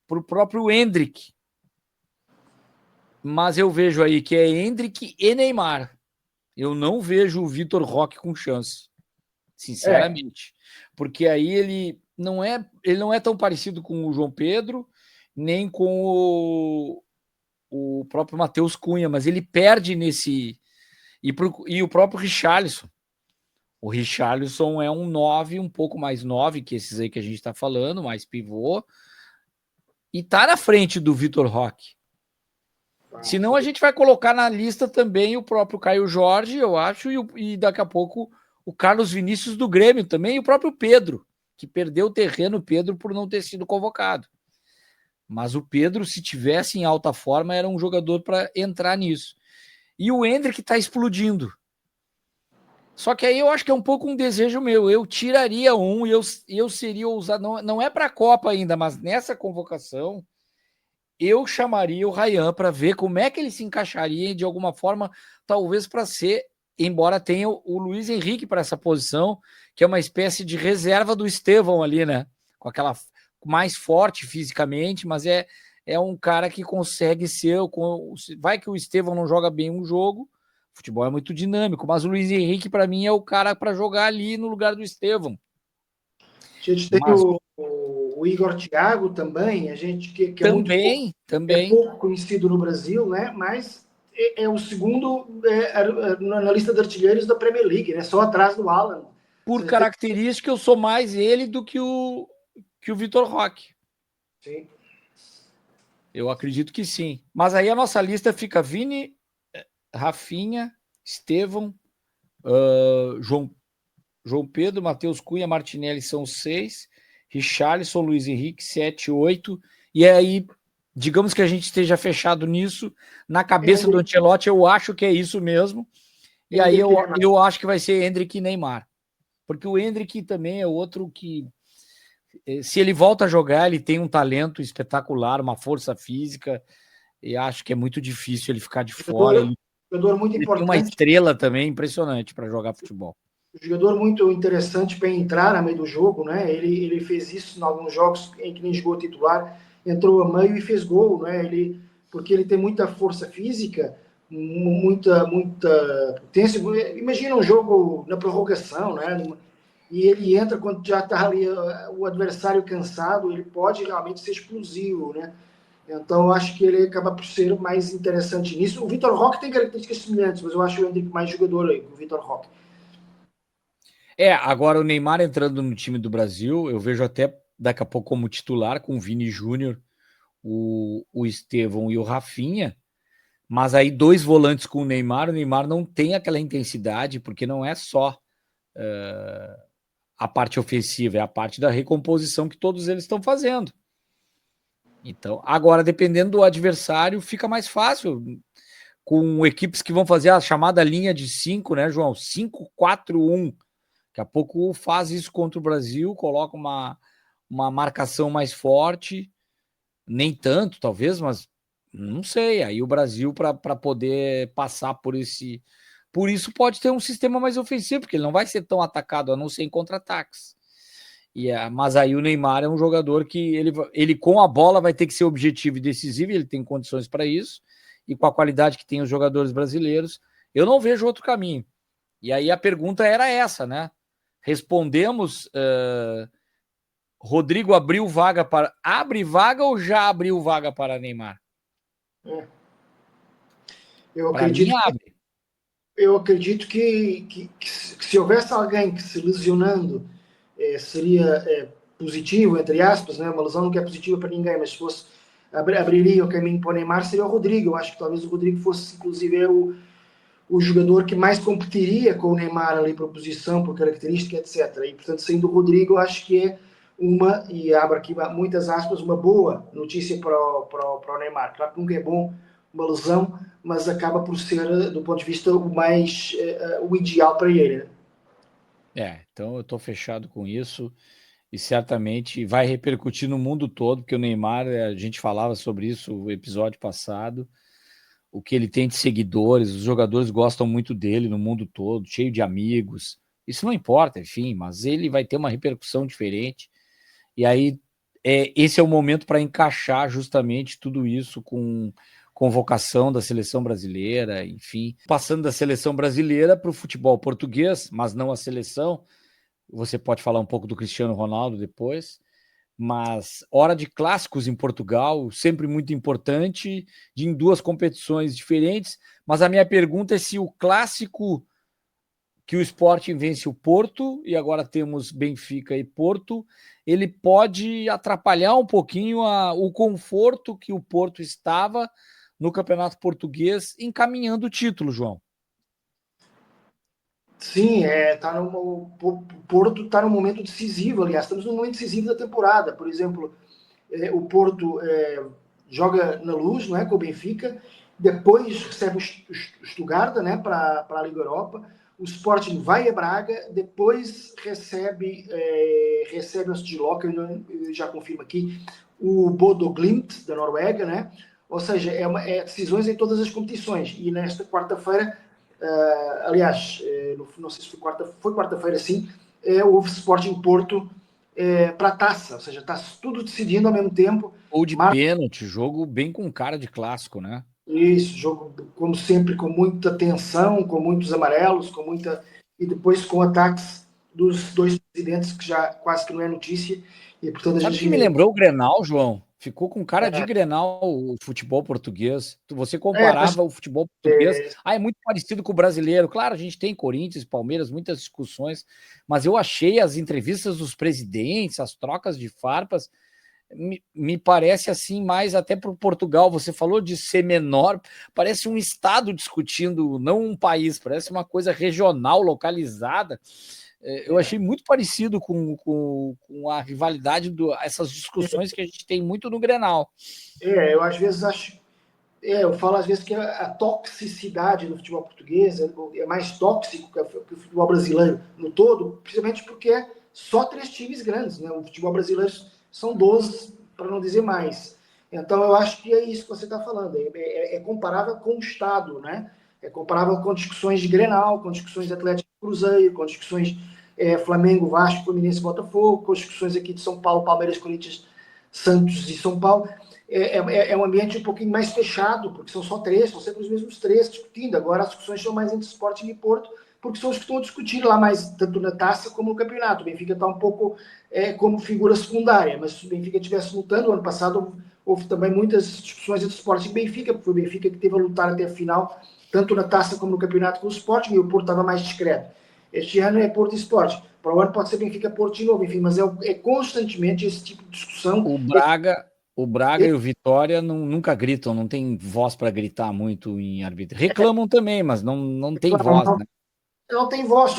Para o próprio Hendrick. Mas eu vejo aí que é Hendrick e Neymar. Eu não vejo o Vitor Roque com chance. Sinceramente. Porque aí ele não é tão parecido com o João Pedro, nem com o próprio Matheus Cunha, mas ele perde nesse... E o próprio Richarlison. O Richarlison é um 9, um pouco mais 9 que esses aí que a gente está falando, mais pivô, e tá na frente do Vitor Roque. Senão a gente vai colocar na lista também o próprio Caio Jorge, eu acho, e daqui a pouco o Carlos Vinícius do Grêmio também, e o próprio Pedro, que perdeu o terreno, Pedro, por não ter sido convocado. Mas o Pedro, se tivesse em alta forma, era um jogador para entrar nisso. E o Hendrick está explodindo. Só que aí eu acho que é um pouco um desejo meu. Eu tiraria um e eu seria ousado. Não é para a Copa ainda, mas nessa convocação eu chamaria o Ryan para ver como é que ele se encaixaria de alguma forma, talvez para ser, embora tenha o Luís Henrique para essa posição, que é uma espécie de reserva do Estevão ali, né? Com aquela mais forte fisicamente, mas é um cara que consegue ser. Vai que o Estevão não joga bem um jogo, o futebol é muito dinâmico, mas o Luís Henrique, para mim, é o cara para jogar ali no lugar do Estevão. A gente tem o Igor Thiago também, a gente que também, é pouco conhecido no Brasil, né? Mas é o segundo na lista de artilheiros da Premier League, né? Só atrás do Haaland. Por característica, eu sou mais ele do que o Vitor Roque. Sim. Eu acredito que sim. Mas aí a nossa lista fica Vini, Rafinha, Estevão, João Pedro, Matheus Cunha, Martinelli são 6, Richarlison, Luiz Henrique, 7, 8. E aí, digamos que a gente esteja fechado nisso. Na cabeça do Ancelotti, eu acho que é isso mesmo. E aí eu acho que vai ser Endrick e Neymar. Porque o Endrick também é outro que, se ele volta a jogar, ele tem um talento espetacular, uma força física, e acho que é muito difícil ele ficar de fora. Jogador muito Ele importante. tem uma estrela também impressionante para jogar futebol. Jogador muito interessante para entrar no meio do jogo, né? Ele fez isso em alguns jogos em que nem jogou titular, entrou a meio e fez gol, né? Porque ele tem muita força física, muita potência. Imagina um jogo na prorrogação, né? E ele entra quando já está ali o adversário cansado, ele pode realmente ser explosivo, né? Então, eu acho que ele acaba por ser mais interessante nisso. O Vitor Roque tem características semelhantes, mas eu acho o Endrick mais jogador aí, o Vitor Roque. Agora o Neymar entrando no time do Brasil, eu vejo até daqui a pouco como titular, com o Vini Júnior, o Estevão e o Rafinha, mas aí 2 volantes com o Neymar não tem aquela intensidade, porque não é só a parte ofensiva, é a parte da recomposição que todos eles estão fazendo. Então, agora, dependendo do adversário, fica mais fácil, com equipes que vão fazer a chamada linha de 5, né, João? 5-4-1. Daqui a pouco faz isso contra o Brasil, coloca uma marcação mais forte, nem tanto, talvez, mas não sei. Aí o Brasil, para poder passar por isso, pode ter um sistema mais ofensivo, porque ele não vai ser tão atacado, a não ser em contra-ataques. Mas aí o Neymar é um jogador que ele com a bola vai ter que ser objetivo e decisivo, ele tem condições para isso, e com a qualidade que tem os jogadores brasileiros, eu não vejo outro caminho. E aí a pergunta era essa, né? Respondemos, Rodrigo abriu vaga para... Abre vaga ou já abriu vaga para Neymar? Eu acredito que se houvesse alguém que se lesionando seria positivo, entre aspas, né? Uma lesão não é positiva para ninguém, mas se fosse abriria o caminho para o Neymar, seria o Rodrigo. Eu acho que talvez o Rodrigo fosse, inclusive, o jogador que mais competiria com o Neymar ali por posição, por característica, etc. E, portanto, saindo o Rodrigo, eu acho que é e abro aqui muitas aspas, uma boa notícia para o Neymar. Claro que nunca é bom uma lesão, mas acaba por ser, do ponto de vista, o ideal para ele. Então eu estou fechado com isso e certamente vai repercutir no mundo todo, porque o Neymar, a gente falava sobre isso no episódio passado, o que ele tem de seguidores, os jogadores gostam muito dele no mundo todo, cheio de amigos, isso não importa, enfim, mas ele vai ter uma repercussão diferente, e aí esse é o momento para encaixar justamente tudo isso com convocação da seleção brasileira, enfim, passando da seleção brasileira para o futebol português, mas não a seleção. Você pode falar um pouco do Cristiano Ronaldo depois, mas hora de clássicos em Portugal, sempre muito importante, em 2 competições diferentes, mas a minha pergunta é se o clássico que o Sporting vence o Porto, e agora temos Benfica e Porto, ele pode atrapalhar um pouquinho o conforto que o Porto estava no Campeonato Português encaminhando o título, João. Sim, o Porto está no momento decisivo, aliás, estamos no momento decisivo da temporada. Por exemplo, o Porto joga na Luz, não é, com o Benfica, depois recebe o Stuttgart, né, para a Liga Europa, o Sporting vai a Braga, depois recebe antes de Loca, eu já confirmo aqui, o Bodo Glimt, da Noruega, né? Ou seja, decisões em todas as competições. E nesta quarta-feira, aliás, não sei se foi quarta-feira, sim, houve Sporting Porto para a taça, ou seja, está tudo decidindo ao mesmo tempo. Ou de pênalti, jogo bem com cara de clássico, né? Isso, jogo, como sempre, com muita tensão, com muitos amarelos, e depois com ataques dos 2 presidentes, que já quase que não é notícia. E, portanto, Sabe que me lembrou o Grenal, João? Ficou com cara de Grenal o futebol português. Você Mas, comparava o futebol português. É muito parecido com o brasileiro. Claro, a gente tem Corinthians, Palmeiras, muitas discussões, mas eu achei as entrevistas dos presidentes, as trocas de farpas, me parece assim mais até para o Portugal. Você falou de ser menor, parece um estado discutindo, não um país, parece uma coisa regional, localizada. Eu achei muito parecido com a rivalidade, essas discussões que a gente tem muito no Grenal. eu às vezes acho. Eu falo às vezes que a toxicidade do futebol português é mais tóxico que o futebol brasileiro no todo, principalmente porque é só 3 times grandes, né? O futebol brasileiro são 12, para não dizer mais. Então eu acho que é isso que você está falando. É comparável com o Estado, né? É comparável com discussões de Grenal, com discussões de Atlético Cruzeiro, com discussões Flamengo, Vasco, Fluminense, Botafogo, com discussões aqui de São Paulo, Palmeiras, Corinthians, Santos e São Paulo. É um ambiente um pouquinho mais fechado, porque são só 3, são sempre os mesmos 3 discutindo. Agora as discussões são mais entre Sporting e Porto, porque são os que estão a discutir lá mais, tanto na taça como no campeonato. O Benfica está um pouco como figura secundária, mas se o Benfica estivesse lutando, ano passado houve também muitas discussões entre Sporting e Benfica, porque foi o Benfica que teve a lutar até a final, tanto na taça como no campeonato com o Sporting, e o Porto estava mais discreto. Este ano é Porto e Sporting. Para o ano pode ser Benfica-Porto de novo, enfim, mas é constantemente esse tipo de discussão. O Braga e o Vitória nunca gritam, não tem voz para gritar muito em arbitragem. Reclamam também, mas não tem voz, né? Não tem voz,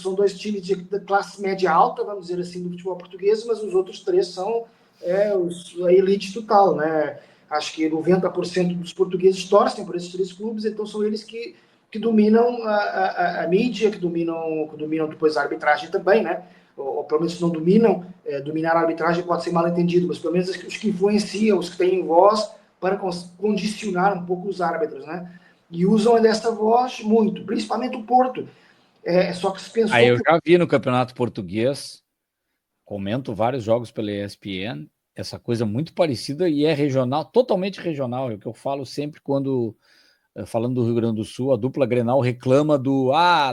são dois times de classe média alta, vamos dizer assim, do futebol português, mas os outros 3 são a elite total, né? Acho que 90% dos portugueses torcem por esses 3 clubes, então são eles que dominam a mídia, que dominam depois a arbitragem também, né? Ou pelo menos não dominam, dominar a arbitragem pode ser mal entendido, mas pelo menos os que influenciam, os que têm voz para condicionar um pouco os árbitros, né? E usam dessa voz muito, principalmente o Porto. Só que se Aí pensou eu que. já vi no Campeonato Português, comento vários jogos pela ESPN, essa coisa muito parecida e é regional, totalmente regional, é o que eu falo sempre quando, falando do Rio Grande do Sul, a dupla Grenal reclama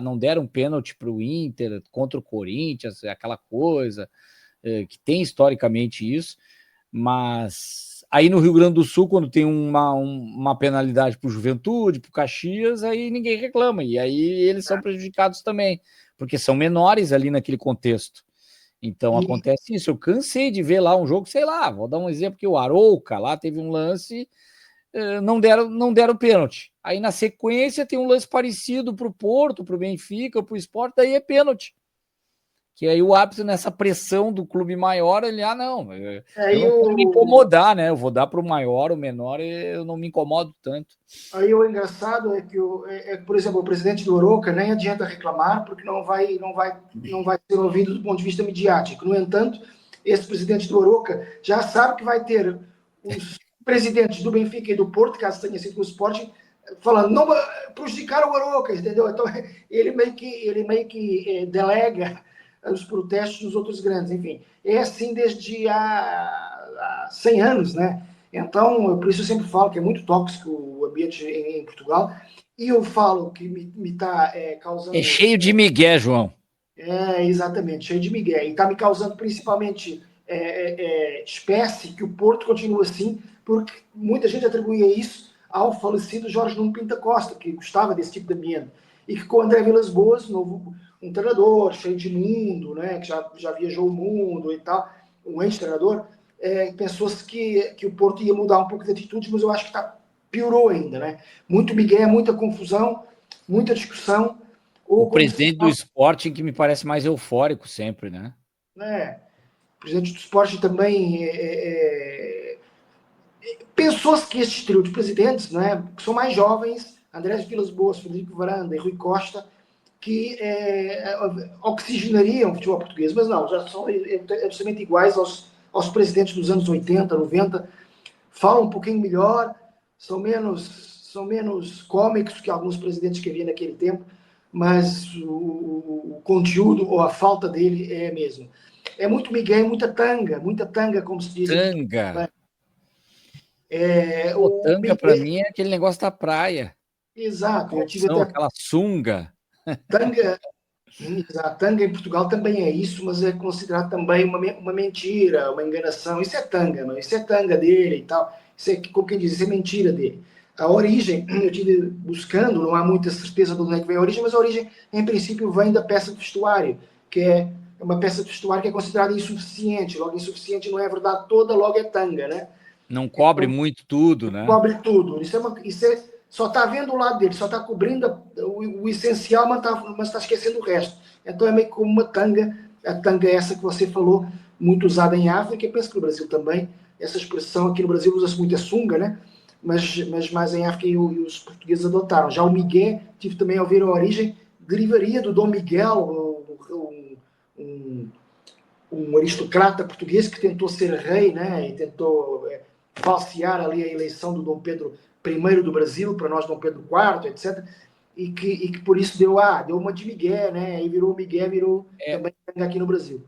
não deram pênalti para o Inter contra o Corinthians, aquela coisa, que tem historicamente isso, mas aí no Rio Grande do Sul, quando tem uma penalidade para o Juventude, para o Caxias, aí ninguém reclama, e aí eles são prejudicados também, porque são menores ali naquele contexto. Então E, acontece isso. Eu cansei de ver lá um jogo, sei lá, vou dar um exemplo que o Arouca lá teve um lance, não deram pênalti. Aí na sequência tem um lance parecido para o Porto, para o Benfica, para o Sport, daí é pênalti. Que aí o árbitro, nessa pressão do clube maior, ele, não, eu aí, não quero me incomodar, né? Eu vou dar para o maior, o menor, eu não me incomodo tanto. aí o engraçado é que, por exemplo, o presidente do Oroca nem adianta reclamar, porque não vai ser ouvido do ponto de vista midiático. No entanto, esse presidente do Oroca já sabe que vai ter os presidentes do Benfica e do Porto, caso tenha sido com o Sporting, falando, não prejudicar o Oroca, entendeu? Então, ele meio que delega os protestos dos outros grandes, enfim. É assim desde há 100 anos, né? Então, por isso eu sempre falo que é muito tóxico o ambiente em Portugal. E eu falo que me está É causando. cheio de migué, João. Exatamente, cheio de migué. E está me causando principalmente espécie que o Porto continua assim, porque muita gente atribuía isso ao falecido Jorge Nuno Pinta Costa, que gostava desse tipo de ambiente. E que com o André Vilas Boas, novo, um treinador cheio de mundo, né, que já viajou o mundo e tal, um ex-treinador, pensou-se que o Porto ia mudar um pouco de atitudes, mas eu acho que piorou ainda. Né? Muito migué, muita confusão, muita discussão. O Ou como se presidente do fala, Sporting que me parece mais eufórico sempre, né? né? O presidente do esporte também pensou-se que esses trio de presidentes, né, que são mais jovens, Andrés Vilas Boas, Frederico Varanda e Rui Costa, que oxigenariam o futebol português, mas não, já são absolutamente iguais aos presidentes dos anos 80, 90, falam um pouquinho melhor, são menos cômicos que alguns presidentes que havia naquele tempo, mas o conteúdo ou a falta dele é mesmo. É muito migué, muita tanga, como se diz em Portugal. Tanga. É, Pô, o tanga para migué, mim é aquele negócio da praia. exato, eu tive Calção, até aquela sunga. tanga, A tanga em Portugal também é isso, mas é considerado também uma mentira, uma enganação. Isso é tanga, não? Isso é tanga dele e tal. Isso é, como quem diz, isso é mentira dele. A origem, eu estive buscando, não há muita certeza de onde é que vem a origem, mas a origem, em princípio, vem da peça de vestuário, que é uma peça de vestuário que é considerada insuficiente. Logo, insuficiente não é a verdade toda, logo é tanga, né? Não cobre muito tudo, né? Cobre tudo. Só está vendo o lado dele, só está cobrindo o essencial, mas está esquecendo o resto. Então é meio como uma tanga, a tanga é essa que você falou, muito usada em África, e penso que no Brasil também, essa expressão aqui no Brasil usa-se muito a sunga, né? Mas mais em África e os portugueses adotaram. Já o migué, tive também a ouvir a origem, derivaria do Dom Miguel, um, um aristocrata português que tentou ser rei, né? E tentou falsear ali a eleição do Dom Pedro I do Brasil, para nós Dom Pedro IV, etc. E que por isso deu uma de Miguel, né? E virou Miguel, virou É, também aqui no Brasil.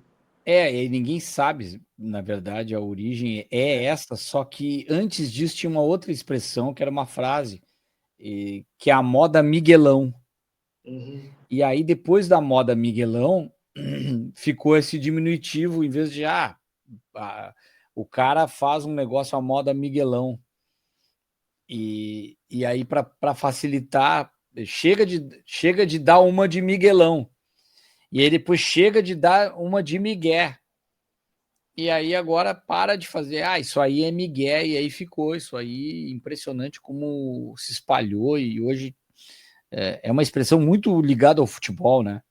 e ninguém sabe, na verdade, a origem é essa, só que antes disso tinha uma outra expressão, que era uma frase, que é a moda Miguelão. Uhum. E aí, depois da moda Miguelão, ficou esse diminutivo, em vez de, o cara faz um negócio à moda Miguelão. E aí, para facilitar, chega de dar uma de Miguelão. E aí depois chega de dar uma de Miguel. E aí agora para de fazer, isso aí é Miguel, e aí ficou isso aí, impressionante como se espalhou, e hoje é uma expressão muito ligada ao futebol, né?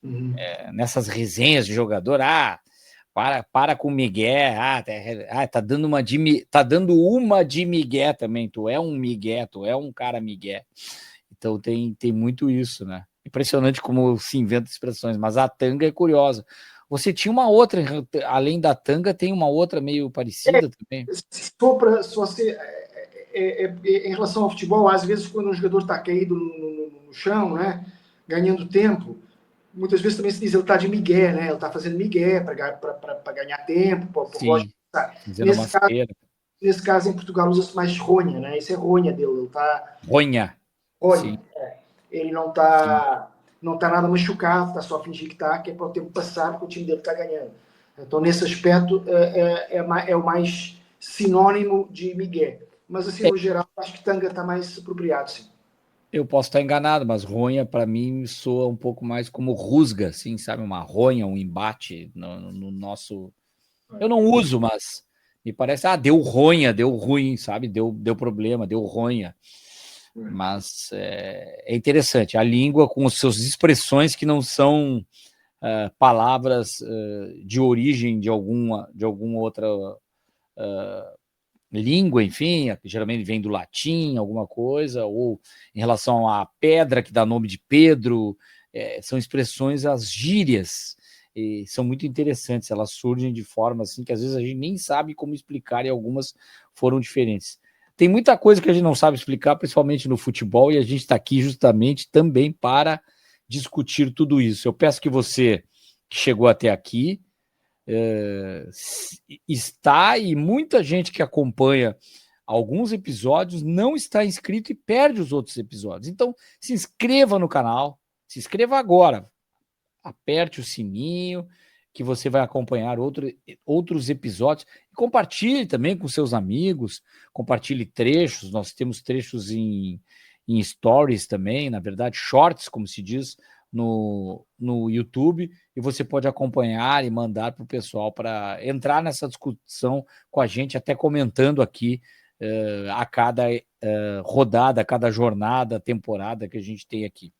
Uhum. Nessas resenhas de jogador, para com o Miguel, tá dando uma de Miguel também, tu é um Miguel, tu é um cara Miguel. Então tem muito isso, né? Impressionante como se inventa expressões, mas a tanga é curiosa. Você tinha uma outra, além da tanga, tem uma outra meio parecida também? Se você, em relação ao futebol, às vezes quando um jogador está caído no chão, né, ganhando tempo, muitas vezes também se diz ele está de migué, né? Ele está fazendo migué para ganhar tempo, para Sim, fazendo uma nesse caso, feira. nesse caso em Portugal usa-se mais ronha, né? Isso é ronha dele, ele está Ronha, sim, ronha. Ele sim. não tá nada machucado, está só a fingir que é para o tempo passar, porque o time dele está ganhando. Então, nesse aspecto, é o mais sinónimo de migué. Mas, assim, É, no geral, acho que tanga está mais apropriado, sim. eu posso estar enganado, mas ronha para mim soa um pouco mais como rusga, assim, sabe? Uma ronha, um embate no nosso. Eu não uso, mas me parece, deu ronha, deu ruim, sabe? Deu problema, deu ronha. Mas é interessante, a língua com as suas expressões que não são palavras de origem de alguma outra língua, enfim, geralmente vem do latim, alguma coisa, ou em relação à pedra que dá nome de Pedro, são expressões, as gírias, e são muito interessantes, elas surgem de forma assim que às vezes a gente nem sabe como explicar, e algumas foram diferentes. Tem muita coisa que a gente não sabe explicar, principalmente no futebol, e a gente está aqui justamente também para discutir tudo isso. Eu peço que você que chegou até aqui está, e muita gente que acompanha alguns episódios não está inscrito e perde os outros episódios. Então, se inscreva no canal, se inscreva agora, aperte o sininho, que você vai acompanhar outros episódios. E compartilhe também com seus amigos, compartilhe trechos. Nós temos trechos em stories também, na verdade, shorts, como se diz no YouTube, e você pode acompanhar e mandar para o pessoal para entrar nessa discussão com a gente, até comentando aqui a cada rodada, a cada jornada, temporada que a gente tem aqui.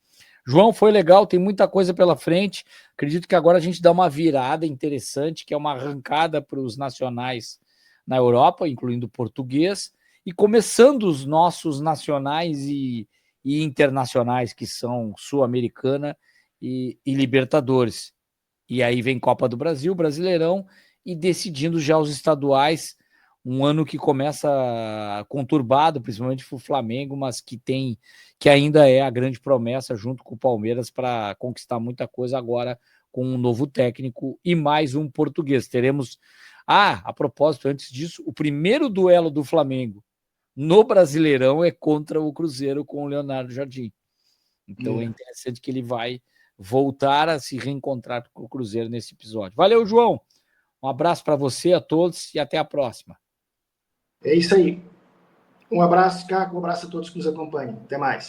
João, foi legal, tem muita coisa pela frente. Acredito que agora a gente dá uma virada interessante, que é uma arrancada para os nacionais na Europa, incluindo o português, e começando os nossos nacionais e internacionais, que são Sul-Americana e Libertadores. E aí vem Copa do Brasil, Brasileirão, e decidindo já os estaduais, um ano que começa conturbado, principalmente para o Flamengo, mas que ainda é a grande promessa junto com o Palmeiras para conquistar muita coisa agora com um novo técnico e mais um português. Teremos, a propósito, antes disso, o primeiro duelo do Flamengo no Brasileirão é contra o Cruzeiro com o Leonardo Jardim. Então é interessante que ele vai voltar a se reencontrar com o Cruzeiro nesse episódio. Valeu, João. Um abraço para você, a todos, e até a próxima. É isso aí. Um abraço, Caco, um abraço a todos que nos acompanham. Até mais.